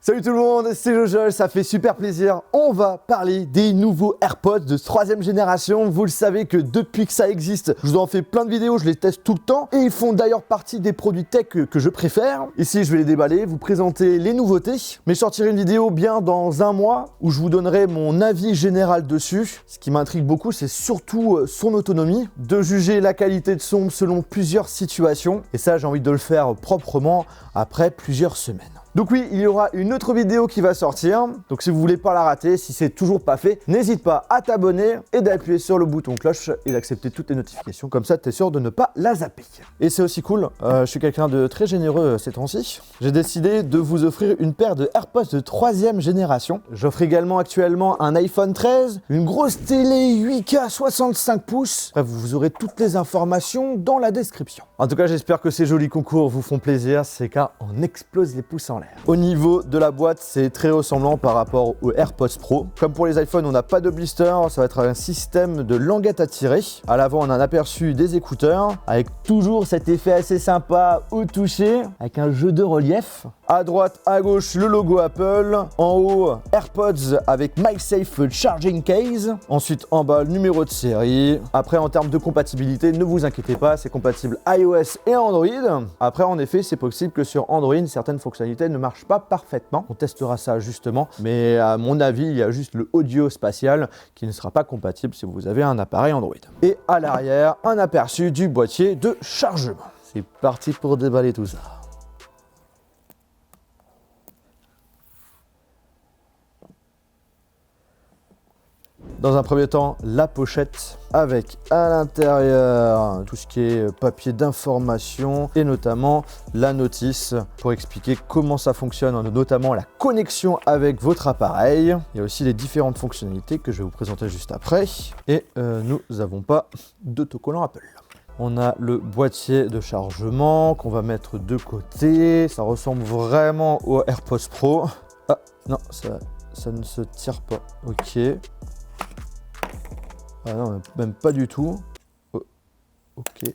Salut tout le monde, c'est Jojo, ça fait super plaisir. On va parler des nouveaux AirPods de 3e génération. Vous le savez que depuis que ça existe, je vous en fais plein de vidéos, je les teste tout le temps. Et ils font d'ailleurs partie des produits tech que je préfère. Ici, je vais les déballer, vous présenter les nouveautés. Mais je sortirai une vidéo bien dans un mois où je vous donnerai mon avis général dessus. Ce qui m'intrigue beaucoup, c'est surtout son autonomie. De juger la qualité de son selon plusieurs situations. Et ça, j'ai envie de le faire proprement après plusieurs semaines. Donc oui, il y aura une autre vidéo qui va sortir. Donc si vous voulez pas la rater, si c'est toujours pas fait, n'hésite pas à t'abonner et d'appuyer sur le bouton cloche et d'accepter toutes les notifications. Comme ça, tu es sûr de ne pas la zapper. Et c'est aussi cool, je suis quelqu'un de très généreux ces temps-ci. J'ai décidé de vous offrir une paire de AirPods de 3e génération. J'offre également actuellement un iPhone 13, une grosse télé 8K 65 pouces. Bref, vous aurez toutes les informations dans la description. En tout cas, j'espère que ces jolis concours vous font plaisir. C'est car on explose les pouces en l'air. Au niveau de la boîte, c'est très ressemblant par rapport aux AirPods Pro. Comme pour les iPhones, on n'a pas de blister, ça va être un système de languette à tirer. À l'avant, on a un aperçu des écouteurs, avec toujours cet effet assez sympa au toucher, avec un jeu de relief. À droite, à gauche, le logo Apple. En haut, AirPods avec MagSafe Charging Case. Ensuite, en bas, le numéro de série. Après, en termes de compatibilité, ne vous inquiétez pas, c'est compatible iOS et Android. Après, en effet, c'est possible que sur Android, certaines fonctionnalités ne marchent pas parfaitement. On testera ça justement. Mais à mon avis, il y a juste le audio spatial qui ne sera pas compatible si vous avez un appareil Android. Et à l'arrière, un aperçu du boîtier de chargement. C'est parti pour déballer tout ça. Dans un premier temps, la pochette avec à l'intérieur tout ce qui est papier d'information et notamment la notice pour expliquer comment ça fonctionne, notamment la connexion avec votre appareil. Il y a aussi les différentes fonctionnalités que je vais vous présenter juste après. Et nous n'avons pas d'autocollant Apple. On a le boîtier de chargement qu'on va mettre de côté. Ça ressemble vraiment au AirPods Pro. Ah non, ça ne se tire pas. Ok. Ah non, même pas du tout. Oh, ok.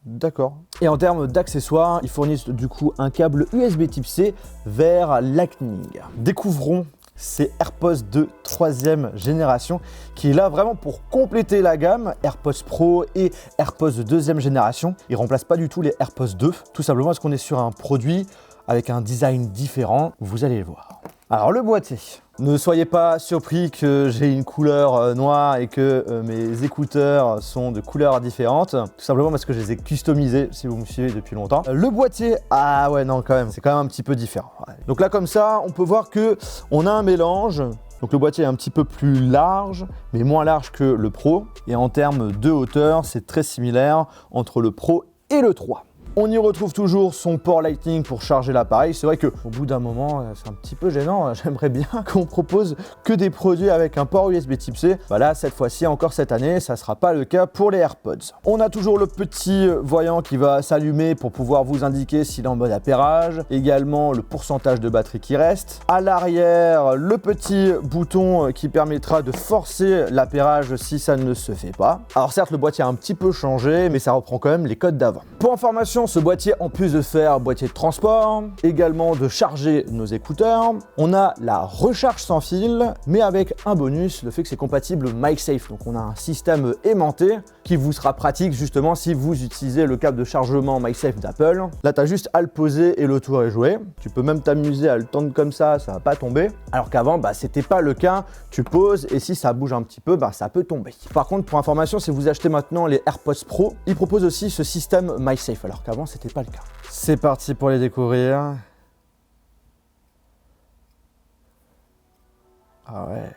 D'accord. Et en termes d'accessoires, ils fournissent du coup un câble USB type C vers Lightning. Découvrons ces AirPods de 3e génération qui est là vraiment pour compléter la gamme AirPods Pro et AirPods de 2e génération. Ils ne remplacent pas du tout les AirPods 2, tout simplement parce qu'on est sur un produit avec un design différent. Vous allez le voir. Alors le boîtier. Ne soyez pas surpris que j'ai une couleur noire et que mes écouteurs sont de couleurs différentes. Tout simplement parce que je les ai customisés, si vous me suivez depuis longtemps. Le boîtier, ah ouais non quand même, c'est quand même un petit peu différent. Ouais. Donc là comme ça, on peut voir que on a un mélange. Donc le boîtier est un petit peu plus large, mais moins large que le Pro. Et en termes de hauteur, c'est très similaire entre le Pro et le 3. On y retrouve toujours son port Lightning pour charger l'appareil. C'est vrai qu'au bout d'un moment, c'est un petit peu gênant. J'aimerais bien qu'on propose que des produits avec un port USB type C. Bah là, cette fois-ci, encore cette année, ça ne sera pas le cas pour les AirPods. On a toujours le petit voyant qui va s'allumer pour pouvoir vous indiquer s'il est en mode appairage. Également, le pourcentage de batterie qui reste. À l'arrière, le petit bouton qui permettra de forcer l'appairage si ça ne se fait pas. Alors certes, le boîtier a un petit peu changé, mais ça reprend quand même les codes d'avant. Pour information, ce boîtier, en plus de faire boîtier de transport, également de charger nos écouteurs, on a la recharge sans fil, mais avec un bonus, le fait que c'est compatible MagSafe. Donc on a un système aimanté qui vous sera pratique justement si vous utilisez le câble de chargement MagSafe d'Apple. Là, tu as juste à le poser et le tour est joué. Tu peux même t'amuser à le tendre comme ça va pas tomber. Alors qu'avant, c'était pas le cas. Tu poses et si ça bouge un petit peu, ça peut tomber. Par contre, pour information, si vous achetez maintenant les AirPods Pro, ils proposent aussi ce système MagSafe, alors qu'avant, c'était pas le cas. C'est parti pour les découvrir. Ah ouais.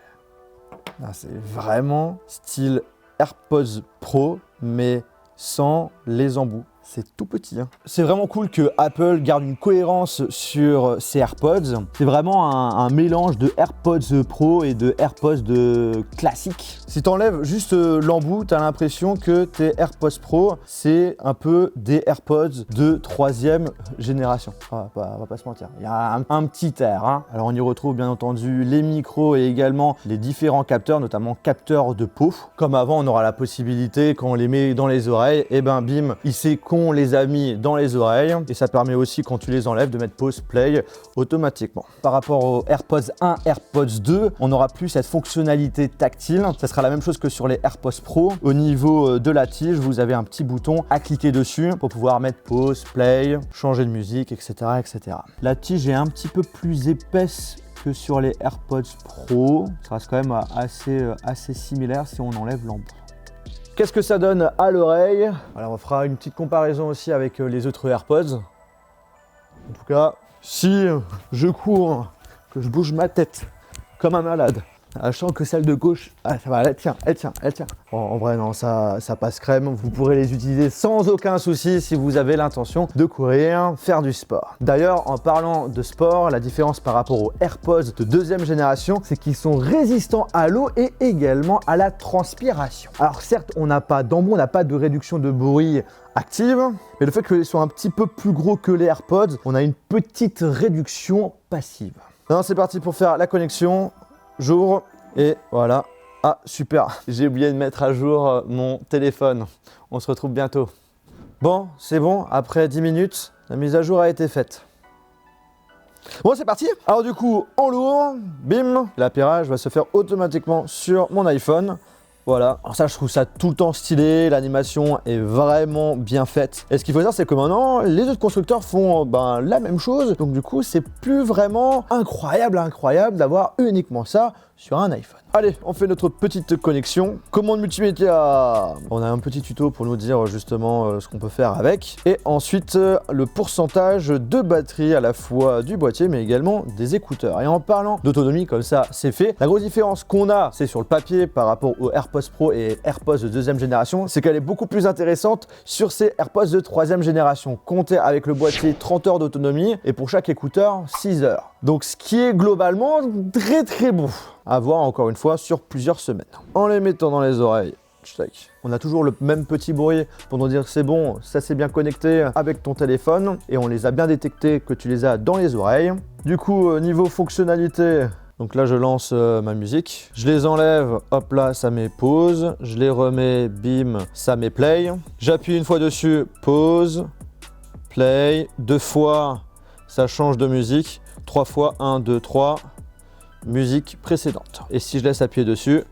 C'est vraiment style AirPods Pro, mais sans les embouts. C'est tout petit. C'est vraiment cool que Apple garde une cohérence sur ses AirPods. C'est vraiment un mélange de AirPods Pro et de AirPods de classique. Si tu enlèves juste l'embout, tu as l'impression que tes AirPods Pro, c'est un peu des AirPods de 3e génération. On va pas se mentir. Il y a un petit air. Alors on y retrouve bien entendu les micros et également les différents capteurs, notamment capteurs de peau. Comme avant, on aura la possibilité, quand on les met dans les oreilles, et bim, il s'est qu'on les a mis dans les oreilles et ça permet aussi quand tu les enlèves de mettre pause play automatiquement. Par rapport aux AirPods 1, AirPods 2, on n'aura plus cette fonctionnalité tactile. Ça sera la même chose que sur les AirPods Pro. Au niveau de la tige, vous avez un petit bouton à cliquer dessus pour pouvoir mettre pause, play, changer de musique, etc., etc. La tige est un petit peu plus épaisse que sur les AirPods Pro. Ça reste quand même assez similaire si on enlève l'embout. Qu'est-ce que ça donne à l'oreille? Alors on fera une petite comparaison aussi avec les autres AirPods. En tout cas, si je cours, que je bouge ma tête comme un malade, je sens que celle de gauche, ça va, elle tient. Bon, en vrai, non, ça passe crème. Vous pourrez les utiliser sans aucun souci si vous avez l'intention de courir, faire du sport. D'ailleurs, en parlant de sport, la différence par rapport aux AirPods de deuxième génération, c'est qu'ils sont résistants à l'eau et également à la transpiration. Alors certes, on n'a pas d'embout, on n'a pas de réduction de bruit active, mais le fait qu'ils soient un petit peu plus gros que les AirPods, on a une petite réduction passive. Non, c'est parti pour faire la connexion. J'ouvre et voilà. Ah super, j'ai oublié de mettre à jour mon téléphone. On se retrouve bientôt. Bon, c'est bon, après 10 minutes, la mise à jour a été faite. Bon, c'est parti. Alors du coup, en lourd, bim, l'appairage va se faire automatiquement sur mon iPhone. Voilà, alors ça je trouve ça tout le temps stylé, l'animation est vraiment bien faite. Et ce qu'il faut dire c'est que maintenant les autres constructeurs font la même chose, donc du coup c'est plus vraiment incroyable d'avoir uniquement ça sur un iPhone. Allez, on fait notre petite connexion. Commande multimédia. On a un petit tuto pour nous dire justement ce qu'on peut faire avec. Et ensuite, le pourcentage de batterie à la fois du boîtier mais également des écouteurs. Et en parlant d'autonomie, comme ça, c'est fait. La grosse différence qu'on a, c'est sur le papier par rapport aux AirPods Pro et AirPods de deuxième génération, c'est qu'elle est beaucoup plus intéressante sur ces AirPods de troisième génération. Comptez avec le boîtier 30 heures d'autonomie et pour chaque écouteur, 6 heures. Donc ce qui est globalement très bon. À voir encore une fois sur plusieurs semaines. En les mettant dans les oreilles, on a toujours le même petit bruit pour nous dire que c'est bon, ça s'est bien connecté avec ton téléphone et on les a bien détectés que tu les as dans les oreilles. Du coup, niveau fonctionnalité, donc là je lance ma musique, je les enlève, hop là ça met pause, je les remets, bim, ça met play. J'appuie une fois dessus, pause, play, 2 fois, ça change de musique, 3 fois, 1, 2, 3. Musique précédente. Et si je laisse appuyer dessus,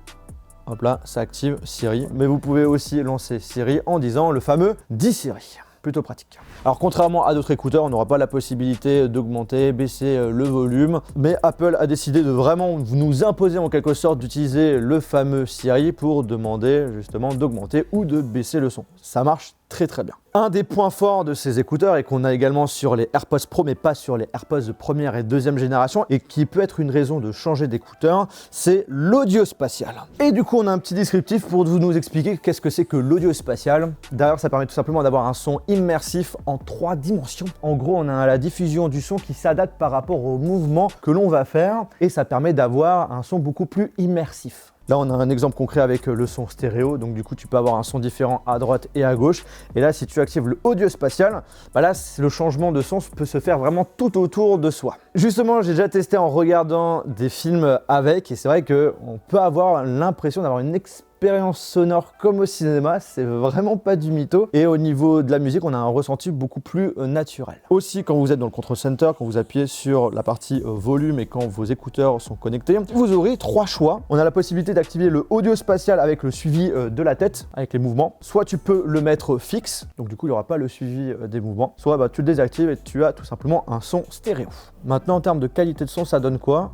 hop là, ça active Siri. Mais vous pouvez aussi lancer Siri en disant le fameux Dis Siri. Plutôt pratique. Alors contrairement à d'autres écouteurs, on n'aura pas la possibilité d'augmenter, baisser le volume, mais Apple a décidé de vraiment nous imposer en quelque sorte d'utiliser le fameux Siri pour demander justement d'augmenter ou de baisser le son. Ça marche très bien. Un des points forts de ces écouteurs et qu'on a également sur les AirPods Pro mais pas sur les AirPods de première et deuxième génération et qui peut être une raison de changer d'écouteur, c'est l'audio spatial. Et du coup on a un petit descriptif pour nous expliquer qu'est-ce que c'est que l'audio spatial. D'ailleurs ça permet tout simplement d'avoir un son immersif en 3 dimensions. En gros on a la diffusion du son qui s'adapte par rapport au mouvement que l'on va faire et ça permet d'avoir un son beaucoup plus immersif. Là, on a un exemple concret avec le son stéréo, donc du coup, tu peux avoir un son différent à droite et à gauche. Et là, si tu actives le audio spatial, là, le changement de son peut se faire vraiment tout autour de soi. Justement, j'ai déjà testé en regardant des films avec, et c'est vrai qu'on peut avoir l'impression d'avoir une expérience sonore comme au cinéma, c'est vraiment pas du mytho. Et au niveau de la musique, on a un ressenti beaucoup plus naturel. Aussi, quand vous êtes dans le control center, quand vous appuyez sur la partie volume et quand vos écouteurs sont connectés, vous aurez 3 choix. On a la possibilité d'activer le audio spatial avec le suivi de la tête, avec les mouvements. Soit tu peux le mettre fixe, donc du coup il n'y aura pas le suivi des mouvements. Soit tu le désactives et tu as tout simplement un son stéréo. Maintenant, en termes de qualité de son, ça donne quoi ?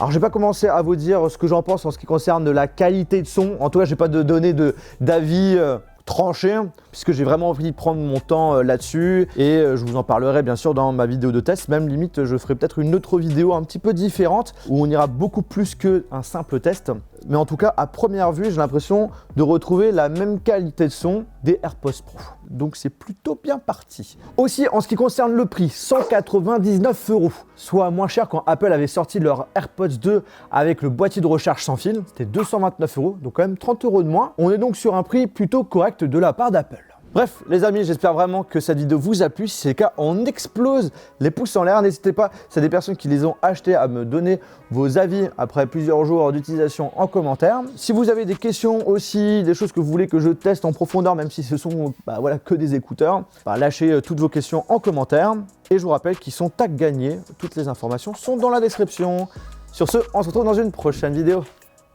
Alors je vais pas commencer à vous dire ce que j'en pense en ce qui concerne la qualité de son. En tout cas, je vais pas donner d'avis tranché, puisque j'ai vraiment envie de prendre mon temps là-dessus et je vous en parlerai bien sûr dans ma vidéo de test. Même limite, je ferai peut-être une autre vidéo un petit peu différente où on ira beaucoup plus qu'un simple test. Mais en tout cas, à première vue, j'ai l'impression de retrouver la même qualité de son des AirPods Pro. Donc c'est plutôt bien parti. Aussi, en ce qui concerne le prix, 199 €, soit moins cher quand Apple avait sorti leur AirPods 2 avec le boîtier de recharge sans fil. C'était 229 €, donc quand même 30 € de moins. On est donc sur un prix plutôt correct de la part d'Apple. Bref, les amis, j'espère vraiment que cette vidéo vous a plu. Si c'est le cas, on explose les pouces en l'air. N'hésitez pas, c'est des personnes qui les ont achetés, à me donner vos avis après plusieurs jours d'utilisation en commentaire. Si vous avez des questions aussi, des choses que vous voulez que je teste en profondeur, même si ce sont voilà, que des écouteurs, lâchez toutes vos questions en commentaire. Et je vous rappelle qu'ils sont à gagner. Toutes les informations sont dans la description. Sur ce, on se retrouve dans une prochaine vidéo.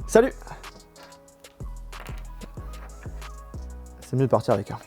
Salut! C'est mieux de partir avec un.